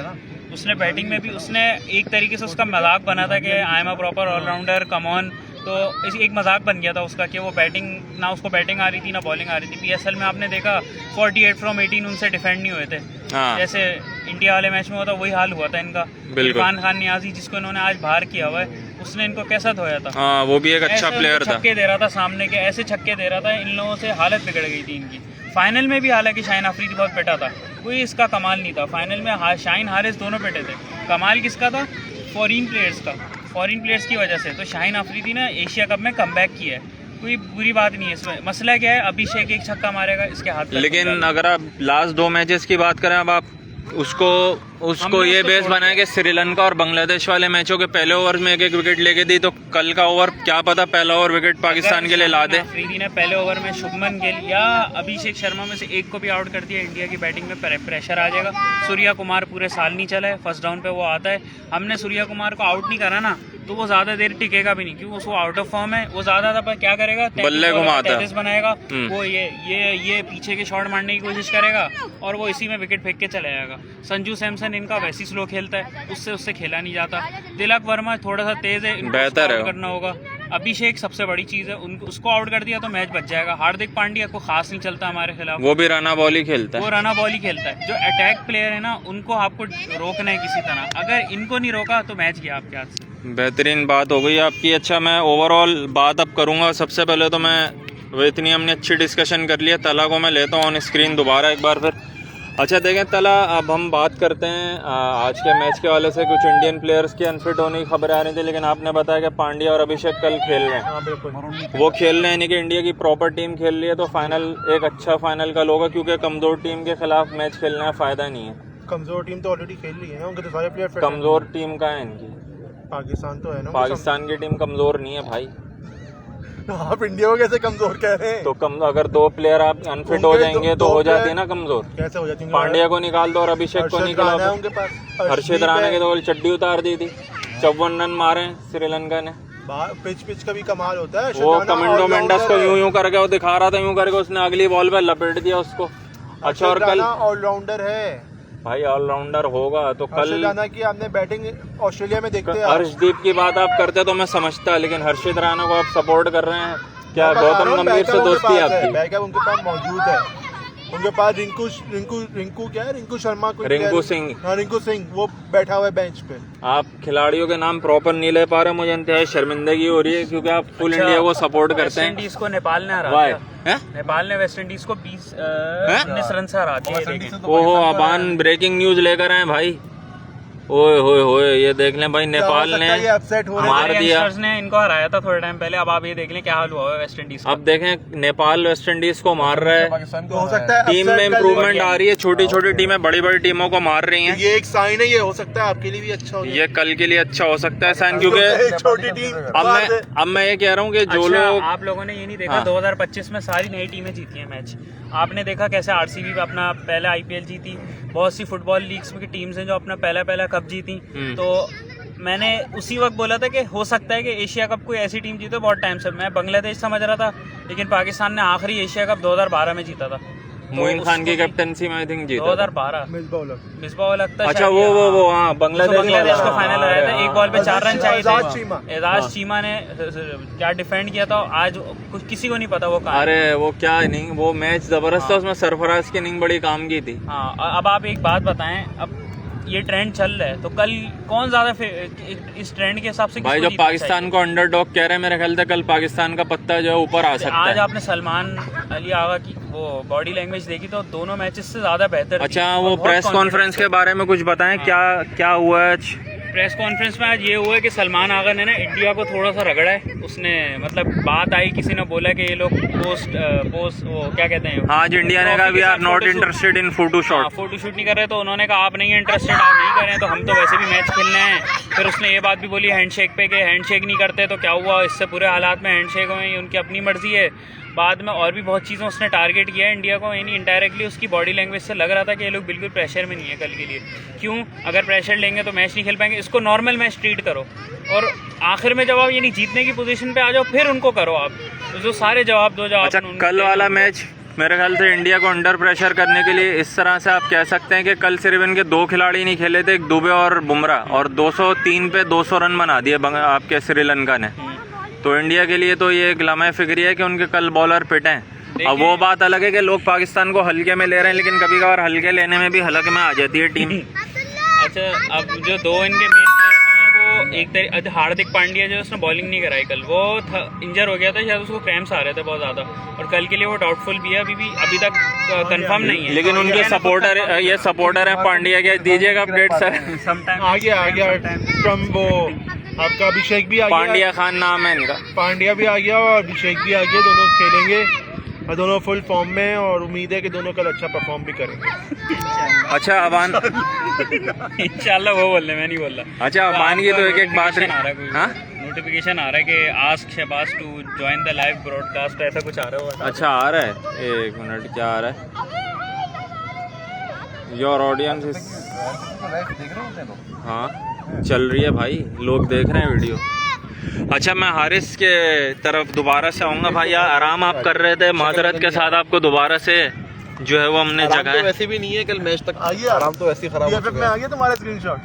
उसने बैटिंग में भी उसने एक तरीके से उसका मजाक बना था कि I am a proper allrounder, come on. तो एक मजाक बन गया था उसका कि वो बैटिंग ना उसको बैटिंग आ रही थी ना बॉलिंग आ रही थी। पीएसएल में आपने देखा 48 फ्रॉम 18 उनसे डिफेंड नहीं हुए थे। हाँ। जैसे इंडिया वाले मैच में होता वही हाल हुआ था इनका। इरफान खान नियाजी जिसको इन्होंने आज बाहर किया हुआ है, उसने इनको कैसा धोया था। हाँ, वो भी एक अच्छा प्लेयर था, छक्के दे रहा था सामने के, ऐसे छक्के दे रहा था, इन लोगों से हालत बिगड़ गई थी इनकी। फाइनल में भी हालांकि शाहीन अफरीदी बहुत पिटा था, कोई इसका कमाल नहीं था। फाइनल में शाहीन हारिस दोनों पिटे थे। कमाल किसका था? फॉरेन प्लेयर्स का, फॉरेन प्लेयर्स की वजह से। तो शाहीन अफरीदी ने एशिया कप में कमबैक किया है। कोई बुरी बात नहीं है इसमें। मसला क्या है, अभिषेक एक छक्का मारेगा इसके हाथ में। लेकिन अगर आप लास्ट 2 मैचेस की बात करें, अब आप उसको ये बेस बनाया कि श्रीलंका और बांग्लादेश वाले मैचों के पहले ओवर में एक विकेट लेके दी, तो कल का ओवर क्या पता पहला ओवर विकेट पाकिस्तान के लिए ला दे। अफरीदी ने पहले ओवर में शुभमन गिल या अभिषेक शर्मा में से एक को भी आउट कर दिया, इंडिया की बैटिंग में प्रेशर आ जाएगा। सूर्या कुमार पूरे साल नहीं चला है, फर्स्ट डाउन पे वो आता है। हमने सूर्या कुमार को आउट नहीं करा ना, तो वो ज्यादा देर टिकेगा भी नहीं, क्योंकि वो आउट ऑफ फॉर्म है। वो ज्यादा था, पर क्या करेगा, बल्ले घुमाता है, बनाएगा वो, ये पीछे के शॉट मारने की कोशिश करेगा और वो इसी में विकेट फेंक के चला जाएगा। संजू सैमसन इनका वैसी स्लो खेलता है, उससे खेला नहीं जाता। तिलक वर्मा थोड़ा सा तेज है, बेहतर है, करना होगा। अभिषेक सबसे बड़ी चीज है, उसको आउट कर दिया तो मैच बच जाएगा। हार्दिक पांड्या को खास नहीं चलता हमारे खिलाफ, वो भी रना बॉल ही खेलता है, वो रना बॉल ही खेलता है। जो अटैक प्लेयर है ना, उनको आपको रोकना है किसी तरह। अगर इनको नहीं रोका तो मैच गया आपके हाथ से। बेहतरीन बात हो गई आपकी। अच्छा, मैं ओवरऑल बात अब करूंगा। सबसे पहले तो वो इतनी हमने अच्छी डिस्कशन कर लिया, तला को मैं लेता हूँ ऑन स्क्रीन दोबारा एक बार फिर। अच्छा देखें तला, अब हम बात करते हैं आज के मैच के वाले से। कुछ इंडियन प्लेयर्स की अनफिट होने की खबरें आ रही थी, लेकिन आपने बताया कि पांड्या और अभिषेक कल खेल रहे हैं। वो खेल रहे हैं, यानी कि इंडिया की प्रॉपर टीम खेल रही है, तो फाइनल एक अच्छा फाइनल कल होगा, क्योंकि कमजोर टीम के खिलाफ मैच खेलने का फायदा नहीं है। कमजोर टीम तो ऑलरेडी खेल रही है, उनके तो सारे प्लेयर कमजोर टीम का है इनकी, पाकिस्तान तो है ना। पाकिस्तान की टीम कमजोर नहीं है भाई। आप इंडिया को कैसे कमजोर कह रहे हैं? तो अगर 2 प्लेयर आप अनफिट हो जाएंगे तो हो जाती है ना कमजोर। कैसे हो जाती है? पांड्या को निकाल दो और अभिषेक को निकाल दो। उनके पास हर्षित राणा की तो चड्डी उतार दी थी, 54 रन मारे श्रीलंका ने। पिच का भी कमाल होता है। वो कमेंडो मेंडस को यूं करके वो दिखा रहा था, यूं करके उसने अगली बॉल पे लपेट दिया उसको। अच्छा, और कल ऑलराउंडर है भाई, ऑलराउंडर होगा तो कल राणा की आपने बैटिंग ऑस्ट्रेलिया में देखते हैं। हर्षदीप की बात आप करते तो मैं समझता, लेकिन हर्षित राणा को आप सपोर्ट कर रहे हैं क्या? गौतम गंभीर से दोस्ती है आपकी? बैकअप उनके पास मौजूद है। उनके पास रिंकू क्या है, रिंकू शर्मा को, रिंकू सिंह, हाँ रिंकू सिंह, वो बैठा हुआ है बेंच पे। आप खिलाड़ियों के नाम प्रॉपर नहीं ले पा रहे, मुझे इंतहाई शर्मिंदगी हो रही है, क्योंकि आप फुल इंडिया को सपोर्ट करते हैं। इंडीज को नेपाल ने हरा दिया। नेपाल ने वेस्ट इंडीज को 19 रन से हरा दिया। ओहो, अबान ब्रेकिंग न्यूज लेकर आए भाई। ओए होए होए, ये देख लें भाई, नेपाल ने मार दिया, ने इनको हराया था थोड़े टाइम पहले। अब आप ये देख लें क्या हाल हुआ है वेस्ट इंडीज का। अब देखें नेपाल वेस्ट इंडीज को मार रहा है। हो सकता है टीम में इम्प्रूवमेंट आ रही है, छोटी छोटी टीमें बड़ी बड़ी टीमों को मार रही हैं। ये एक साइन है, ये हो सकता है आपके लिए भी अच्छा हो। ये कल के लिए अच्छा हो सकता है साइन, क्योंकि छोटी टीम। अब मैं ये कह रहा हूँ कि जो लोग, आप लोगों ने ये नहीं देखा 2025 में सारी नई टीमें जीती हैं मैच। आपने देखा कैसे आरसीबी अपना पहला आईपीएल जीती, बहुत सी फुटबॉल लीग्स की टीम्स हैं जो अपना पहला कप जीती। तो मैंने उसी वक्त बोला था कि हो सकता है कि एशिया कप कोई ऐसी टीम जीते। बहुत टाइम से मैं बांग्लादेश समझ रहा था, लेकिन पाकिस्तान ने आखिरी एशिया कप 2012 में जीता था। मोइन खान की कैप्टनसी में आई थिंक जीता 2012 मिसबाह उल अख्तर। अच्छा, वो हाँ, बांग्लादेश को फाइनल आया था, एक बॉल पे 4 रन चाहिए थे। एजाज चीमा ने क्या डिफेंड किया था, आज कुछ किसी को नहीं पता वो कहाँ। अरे वो क्या इनिंग, वो मैच जबरदस्त था, उसमें सरफराज की इनिंग बड़ी काम की थी। हाँ, अब आप एक बात बताएं, अब ये ट्रेंड चल रहा है तो कल कौन ज्यादा इस ट्रेंड के हिसाब से भाई, जो पाकिस्तान को अंडरडॉग कह रहे हैं, मेरे ख्याल से कल पाकिस्तान का पत्ता जो है ऊपर आ सकता है। आज आपने सलमान अली आगा की वो बॉडी लैंग्वेज देखी तो दोनों मैचेस से ज्यादा बेहतर। अच्छा, वो प्रेस कॉन्फ्रेंस के बारे में कुछ बताएं, क्या हुआ है प्रेस कॉन्फ्रेंस में? आज ये हुआ है कि सलमान आगा ने ना इंडिया को थोड़ा सा रगड़ा है। उसने मतलब बात आई, किसी ने बोला कि ये लोग पोस्ट वो क्या कहते हैं, आज इंडिया ने कहा we are not interested in photo shot, photo shoot नहीं कर रहे। तो उन्होंने कहा आप नहीं इंटरेस्टेड, आप नहीं कर रहे हैं तो हम तो वैसे भी मैच खेलने हैं। फिर उसने ये बात भी बोली हैंडशेक पे कि हैंडशेक नहीं करते तो क्या हुआ, इससे पूरे हालात में हैंडशेक हुए, उनकी अपनी मर्जी है। बाद में और भी बहुत चीज़ों उसने टारगेट किया है इंडिया को, यानी इनडायरेक्टली उसकी बॉडी लैंग्वेज से लग रहा था कि ये लोग बिल्कुल प्रेशर में नहीं है कल के लिए। क्यों? अगर प्रेशर लेंगे तो मैच नहीं खेल पाएंगे, इसको नॉर्मल मैच ट्रीट करो और आखिर में जब आप यानी जीतने की पोजीशन पे आ जाओ फिर उनको करो आप, तो जो सारे जवाब दो जवाब। अच्छा, कल वाला मैच मेरे ख्याल से इंडिया को अंडर प्रेशर करने के लिए इस तरह से आप कह सकते हैं कि कल सिर्फ इनके 2 खिलाड़ी नहीं खेले थे, एक दुबे और बुमराह, और 203 पे 200 रन बना दिए आपके श्रीलंका ने। तो इंडिया के लिए तो ये एक लम्हा फिक्री है कि उनके कल बॉलर फिट हैं। अब वो बात अलग है कि लोग पाकिस्तान को हल्के में ले रहे हैं, लेकिन कभी कभार हल्के लेने में भी हलक में आ जाती है टीम। अच्छा, अब जो 2 इनके मेन प्लेयर हैं वो एक हार्दिक पांड्या जो उसने बॉलिंग नहीं कराई कल, वो इंजर हो गया था शायद, उसको क्रैम्प्स आ रहे थे बहुत ज़्यादा, और कल के लिए वो डाउटफुल भी है, अभी तक कंफर्म नहीं है। लेकिन उनके सपोर्टर है पांड्या के, दीजिएगा अपडेट सर। आ गया फ्रॉम वो आपका अभिषेक भी आ गया, पांड्या खान नाम है इनका। पांड्या भी आ गया और अभिषेक भी आ गया, दोनों खेलेंगे और दोनों फुल फॉर्म में, और उम्मीद है कि दोनों कल अच्छा परफॉर्म भी करेंगे। अच्छा अबान इंशाल्लाह वो बोल रहे, मैं नहीं बोल रहा। अच्छा अबान की तो एक बात आ रहा है, हाँ नोटिफिकेशन आ रहा है कि ask Shahbaz to join the live broadcast, ऐसा कुछ आ रहा होगा। अच्छा आ रहा है, एक मिनट क्या आ रहा है? योर ऑडियंस इज, हाँ चल रही है भाई, लोग देख रहे हैं वीडियो। अच्छा मैं हारिस के तरफ दोबारा से आऊँगा भाई, यार आराम आप कर रहे थे, माजरत के साथ आपको दोबारा से जो है वो हमने जगह तो वैसे भी नहीं है, कल मैच तक आइए आराम तो वैसे ही खराब हो में आ गया तुम्हारा स्क्रीनशॉट।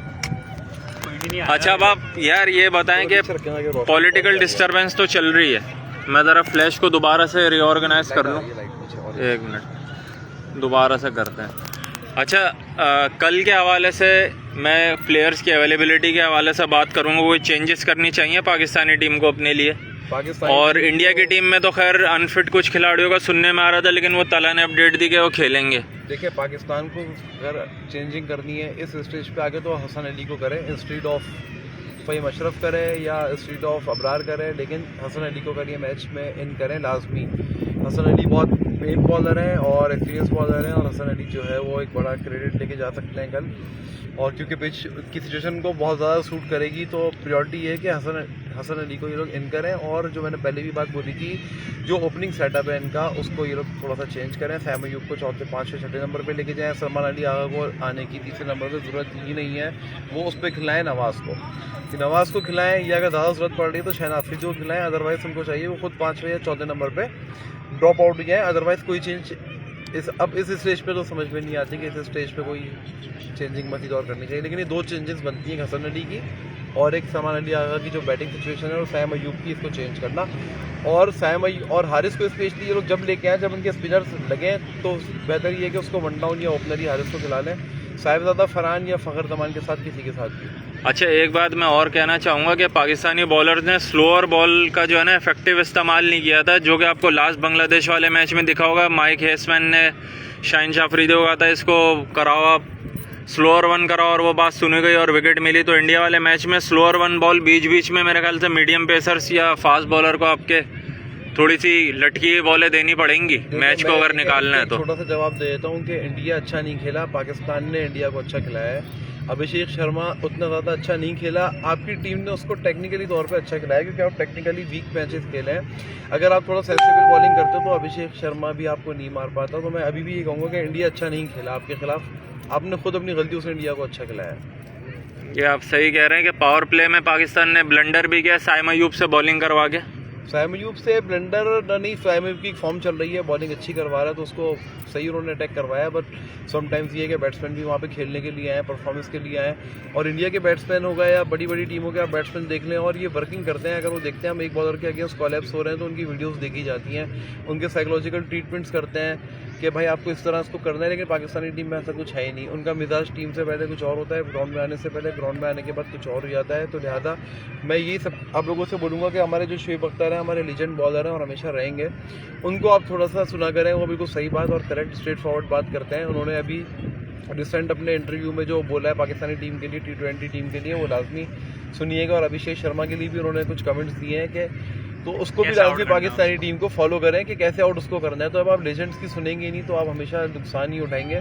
अच्छा अब आप यार ये बताएं कि पॉलिटिकल डिस्टरबेंस तो चल रही है, मैं ज़रा फ्लैश को दोबारा से रीऑर्गेनाइज कर लूँ, एक मिनट दोबारा से करते हैं। अच्छा कल के हवाले से मैं प्लेयर्स की अवेलेबिलिटी के हवाले से बात करूँगा, वो चेंजेस करनी चाहिए पाकिस्तानी टीम को अपने लिए। और इंडिया की टीम में तो खैर अनफिट कुछ खिलाड़ियों का सुनने में आ रहा था, लेकिन वो तला ने अपडेट दी कि वो खेलेंगे। देखिए पाकिस्तान को अगर चेंजिंग करनी है इस स्टेज पे आगे, तो हसन अली को करें इंस्टीड ऑफ फ़हीम अशरफ करें या इंस्टीड ऑफ अबरार करें, लेकिन हसन अली को करिए मैच में इन करें लाजमी। हसन अली बहुत मेन बॉलर हैं और एक्सपीरियंस बॉलर हैं, और हसन अली जो है वो एक बड़ा क्रेडिट लेके जा सकते हैं कल। और क्योंकि पिच की सिचुएशन को बहुत ज़्यादा सूट करेगी, तो प्रायोरिटी ये है कि हसन अली को ये लोग इन करें। और जो मैंने पहले भी बात बोली थी, जो ओपनिंग सेटअप है इनका उसको ये लोग थोड़ा सा चेंज करें। सैम अयूब को चौथे, पाँचवें, छठे नंबर पे लेके जाएं। सलमान अली आगा को आने की तीसरे नंबर पे ज़रूरत ही नहीं है, वो उस पर खिलाएं नवाज़ को, कि नवाज़ को खिलाएं, या अगर ज़्यादा ज़रूरत पड़ रही है तो शहनाज अफरीदी को खिलाएं। अदरवाइज़ उनको चाहिए वो खुद पाँचवें या चौथे नंबर पर ड्रॉप आउट जाए। अदरवाइज़ कोई चेंज अब इस स्टेज पे तो समझ में नहीं आती कि इस स्टेज पे कोई चेंजिंग मजीद और करनी चाहिए, लेकिन ये दो चेंजेस बनती हैं, हसन अली की और एक सलमान अली आगा की जो बैटिंग सिचुएशन है, और सैम अयूब की, इसको चेंज करना। और सैम अयूब और हारिस को स्पेशली ये लोग जब लेके आए, जब उनके स्पिनर्स लगे, तो बेहतर ये है कि उसको वन डाउन या ओपनर ही हारिस को खिला लें, साहिबजादा फरहान या फ़खर जमान के साथ किसी के साथ भी। अच्छा एक बात मैं और कहना चाहूँगा कि पाकिस्तानी बॉलर्स ने स्लोअर बॉल का जो है ना इफेक्टिव इस्तेमाल नहीं किया था, जो कि आपको लास्ट बांग्लादेश वाले मैच में दिखा होगा। माइक हेसमैन ने शाहिनशाह अफरीदी को कहा था इसको कराओ आप स्लोअर वन कराओ, और वो बात सुनी गई और विकेट मिली। तो इंडिया वाले मैच में स्लोअर वन बॉल बीच बीच में मेरे ख्याल से मीडियम पेसर्स या फास्ट बॉलर को आपके थोड़ी सी लटकी हुई बॉलें देनी पड़ेंगी मैच को अगर निकालना है तो। छोटा सा जवाब दे देता हूँ कि इंडिया अच्छा नहीं खेला, पाकिस्तान ने इंडिया को अच्छा खिलाया है। अभिषेक शर्मा उतना ज़्यादा अच्छा नहीं खेला, आपकी टीम ने उसको टेक्निकली तौर पे अच्छा खिलाया, क्योंकि आप टेक्निकली वीक मैचेस खेले हैं। अगर आप थोड़ा सेंसिबल बॉलिंग करते हो तो अभिषेक शर्मा भी आपको नहीं मार पाता। तो मैं अभी भी ये कहूँगा कि इंडिया अच्छा नहीं खेला आपके खिलाफ, आपने खुद अपनी गलतियों से इंडिया को अच्छा खिलाया। ये आप सही कह रहे हैं कि पावर प्ले में पाकिस्तान ने ब्लंडर भी किया साइम अयूब से बॉलिंग करवा के। साइम अयूब से ब्लंडर नहीं, साइम अयूब की फॉर्म चल रही है, बॉलिंग अच्छी करवा रहा है, तो उसको सही उन्होंने अटैक करवाया। बट समटाइम्स ये है कि बैट्समैन भी वहाँ पे खेलने के लिए आए, परफॉर्मेंस के लिए आए। और इंडिया के बैट्समैन हो गए या बड़ी बड़ी टीमों के आप बैट्समैन देख लें, और ये वर्किंग करते हैं। अगर वो देखते हैं हम एक बॉलर के अगेंस्ट कॉलैप्स हो रहे हैं, तो उनकी वीडियोस देखी जाती हैं, उनके साइकोलॉजिकल ट्रीटमेंट्स करते हैं कि भाई आपको इस तरह इसको करना है। लेकिन पाकिस्तानी टीम में ऐसा कुछ है ही नहीं, उनका मिजाज टीम से पहले कुछ और होता है, ग्राउंड में आने से पहले, ग्राउंड में आने के बाद कुछ और हो जाता है। तो लिहाजा मैं यही सब आप लोगों से बोलूँगा कि हमारे जो शुएब अख्तर हैं, हमारे लीजेंड बॉलर हैं और हमेशा रहेंगे, उनको आप थोड़ा सा सुना करें। वो बिल्कुल सही बात और करेक्ट स्ट्रेट फॉरवर्ड बात करते हैं। उन्होंने अभी रिसेंट अपने इंटरव्यू में जो बोला है पाकिस्तानी टीम के लिए, T20 टीम के लिए, वो लाजमी सुनिएगा। और अभिषेक शर्मा के लिए भी उन्होंने कुछ कमेंट्स दिए हैं कि तो उसको भी लाजमी पाकिस्तानी टीम को फॉलो करें कि कैसे आउट उसको करना है। तो अब आप लेजेंड्स की सुनेंगे नहीं तो आप हमेशा नुकसान ही उठाएंगे।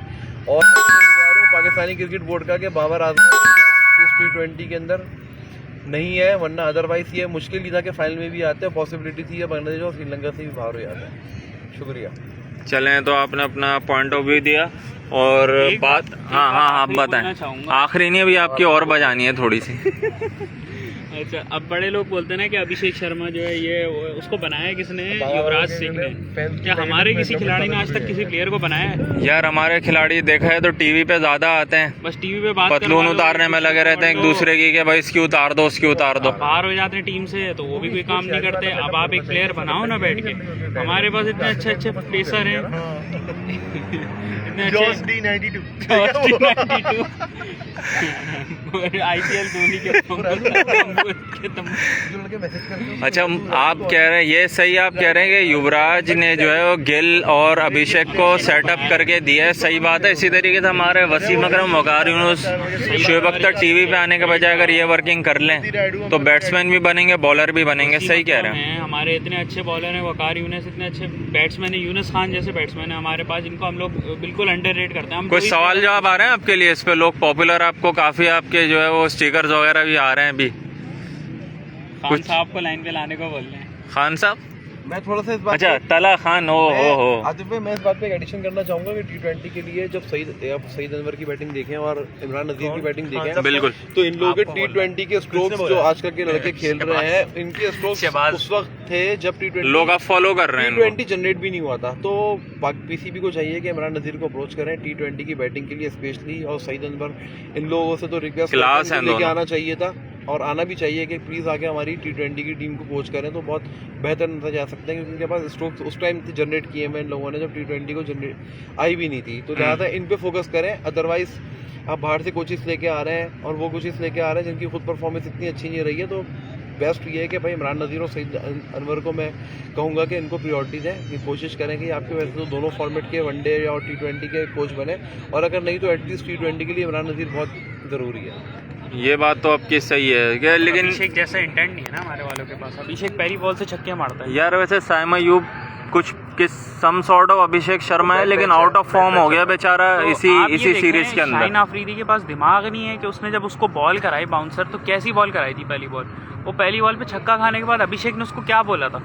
और पाकिस्तानी क्रिकेट बोर्ड का कि बाबर आजम T20 के अंदर नहीं है, वरना अदरवाइज ये मुश्किल ही था कि फाइनल में भी आते हैं। पॉसिबिलिटी थी बांग्लादेश और श्रीलंका से भी बाहर हो जाता है। शुक्रिया। चलें तो आपने अपना पॉइंट ऑफ व्यू दिया और बात हाँ आप बताएं। आखिरी नहीं, अभी आपकी और बजानी है थोड़ी सी। अच्छा, अब बड़े लोग बोलते हैं ना कि अभिषेक शर्मा जो है ये उसको बनाया किसने? युवराज सिंह ने। क्या हमारे किसी खिलाड़ी ने आज तक किसी प्लेयर को बनाया है? यार हमारे खिलाड़ी देखा है तो टीवी पे ज्यादा आते हैं, बस टीवी पे बात पतलून उतारने में लगे रहते हैं एक दूसरे की कि भाई इसकी उतार दो उसकी उतार दो। बाहर हो जाते हैं टीम से तो वो भी कोई काम नहीं करते। अब आप एक प्लेयर बनाओ ना बैठ के। हमारे पास इतने अच्छे अच्छे पेसर हैं, इतने अच्छे IPL धोनी के अच्छा, आप कह रहे हैं ये सही, आप कह रहे हैं कि युवराज ने जो है वो गिल और अभिषेक को सेटअप करके दिया है, सही बात है। इसी तरीके से हमारे वसीम अकरम, वकार यूनुस, शोएब अख्तर टीवी पे आने के बजाय अगर ये वर्किंग कर लें तो बैट्समैन भी बनेंगे, बॉलर भी बनेंगे। सही कह रहे हैं। हमारे इतने अच्छे बॉलर हैं, वकार यूनुस इतने अच्छे बैट्समैन है, यूनुस खान जैसे बैट्समैन है हमारे पास, इनको हम लोग बिल्कुल अंडररेट करते हैं। कुछ सवाल जवाब आ रहे हैं आपके लिए इस पे? लोग पॉपुलर आपको काफी, आपके जो है वो स्टिकर्स वगैरह भी आ रहे हैं अभी। खान साहब को लाइन पे लाने को बोल रहे हैं। खान साहब, मैं थोड़ा सा इस बात अच्छा तला खान, हो आतिफ भाई, मैं इस बात पे एक एडिशन करना चाहूंगा कि T20 के लिए जब सहीद अनवर की बैटिंग देखें और इमरान नजीर की बैटिंग देखें, बिल्कुल, तो इन लोगों के T20 के स्ट्रोक्स जो आजकल के लड़के खेल रहे हैं, इनके स्ट्रोक्स उस वक्त थे जब T20 लोग अब फॉलो कर रहे हैं। T20 जनरेट भी नहीं हुआ था। तो पीसीबी को चाहिए कि इमरान नजीर को अप्रोच करें T20 की बैटिंग के लिए स्पेशली, और सहीद अनवर, इन लोगों से तो रिक्वेस्ट लेके आना चाहिए था और आना भी चाहिए कि प्लीज़ आके हमारी T20 की टीम को कोच करें, तो बहुत बेहतर नतीजा जा सकते हैं, क्योंकि उनके पास स्ट्रोक्स उस टाइम जनरेट किए हैं इन लोगों ने जब T20 को जनरेट आई भी नहीं थी। तो ज़्यादा इन पे फोकस करें। अदरवाइज आप बाहर से कोचेस लेके आ रहे हैं और वो कोचेस लेके आ रहे हैं जिनकी खुद परफॉर्मेंस इतनी अच्छी नहीं रही है, तो बेस्ट ये है कि भाई इमरान नज़ीर और सहीद अनवर को मैं कहूँगा कि इनको प्रायोरिटी दें, कि कोशिश करें कि आपके वैसे तो दोनों फॉर्मेट के वनडे और T20 के कोच बने, और अगर नहीं तो एटलीस्ट T20 के लिए इमरान नज़ीर बहुत ज़रूरी है। ये बात तो आपकी सही है कि, लेकिन अभिषेक जैसा इंटेंट नहीं है ना हमारे वालों के पास। अभिषेक पहली बॉल से छक्के मारता है यार। वैसे साइम अयूब कुछ किस some sort of Abhishek Sharma है, लेकिन आउट ऑफ फॉर्म हो गया बेचारा तो इसी सीरीज के अंदर। शाहीन आफरीदी के पास दिमाग नहीं है कि उसने जब उसको बॉल कराई बाउंसर, तो कैसी बॉल कराई थी पहली बॉल, वो पहली बॉल पे छक्का खाने के बाद अभिषेक ने उसको क्या बोला था?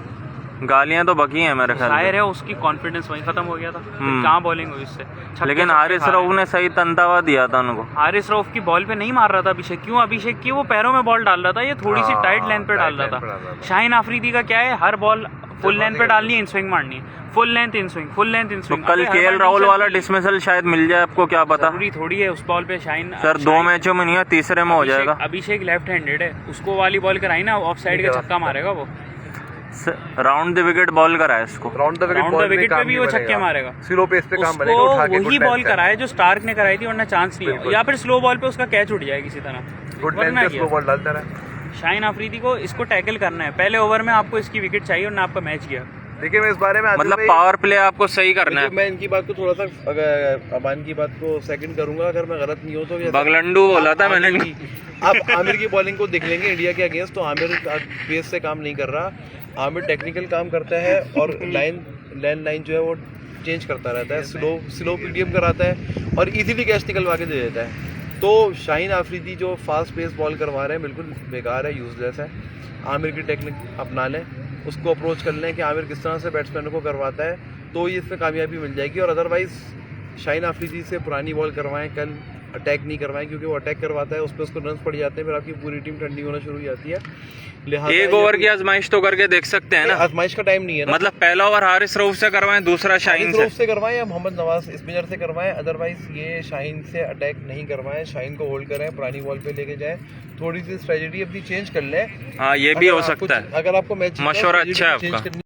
गालियां तो बकी हैं मेरे ख्याल जाहिर है उसकी कॉन्फिडेंस वहीं खत्म हो गया था। कहाँ बॉलिंग हुई उससे? लेकिन हारिस रऊफ ने सही तंतावा दिया था उनको। हारिस रऊफ की बॉल पे नहीं मार रहा था अभिषेक। क्यों? अभिषेक की वो पैरों में बॉल डाल रहा था, ये थोड़ी सी टाइट लेंथ पे डाल रहा था। शाहीन आफरीदी का क्या है, हर बॉल फुल लेंथ पे डालनी है, इन स्विंग मारनी है, full length in swing, full length in swing. कल केएल राहुल वाला डिसमिसल शायद मिल जाए, आपको क्या पता? जरूरी थोड़ी है उस बॉल पे। शाहीन सर 2 मैचों में नहीं है, तीसरे में हो जाएगा। अभिषेक लेफ्ट हैंडेड है, उसको वाली बॉल कराई ना ऑफ साइड का छक्का मारेगा वो। राउंड द विकेट बॉल कराए इसको, राउंड द विकेट पे भी वो छक्के मारेगा। स्लो पेस पे काम बनेगा, उठा के वही बॉल कराए जो स्टार्क ने कराई थी, वरना चांस नहीं है। या फिर स्लो बॉल पे उसका कैच उठ जाए किसी तरह, वरना स्लो बॉल डालता रहा। शाहीन आफरीदी को इसको टैकल करना है, पहले ओवर में आपको इसकी विकेट चाहिए और ना आपका मैच गया। देखिए मैं इस बारे में मतलब पावर प्ले आपको सही करना है। मैं इनकी बात को थोड़ा सा, अगर अमान की बात को सेकंड करूंगा, अगर मैं गलत नहीं हो तो बगलंडू बोला था मैंने। आप आमिर की बॉलिंग को देख लेंगे इंडिया के अगेंस्ट, तो आमिर पेस से काम नहीं कर रहा, आमिर टेक्निकल काम करता है और लाइन जो है वो चेंज करता रहता है, स्लो पीडीएम कराता है और इजीली कैच निकलवा के दे देता है। तो शाहीन आफरीदी जो फास्ट पेस बॉल करवा रहे हैं बिल्कुल बेकार है, यूजलेस है। आमिर की टेक्निक अपना लें, उसको अप्रोच कर लें कि आमिर किस तरह से बैट्समैन को करवाता है, तो ये इसमें कामयाबी मिल जाएगी। और अदरवाइज शाहीन आफरीदी से पुरानी बॉल करवाएं, कल अटैक नहीं करवाएं, क्योंकि वो अटैक करवाता है उस पर उसको रन्स पड़ जाते हैं, फिर आपकी पूरी टीम ठंडी होना शुरू हो जाती है। एक ओवर की आजमाइश तो करके देख सकते हैं ना, आजमाइश का टाइम नहीं है ना। मतलब पहला ओवर हारिस रऊफ से करवाएं, दूसरा शाहीन से करवाएं या मोहम्मद नवाज स्पिनर से करवाएं, अदरवाइज ये शाहीन से अटैक नहीं करवाएं, शाहीन को होल्ड करें, पुरानी बॉल पे लेके जाएं, थोड़ी सी स्ट्रेटजी अपनी चेंज कर लें। हाँ ये भी हो सकता है, अगर आपको मैच मशवरा अच्छा है आपका।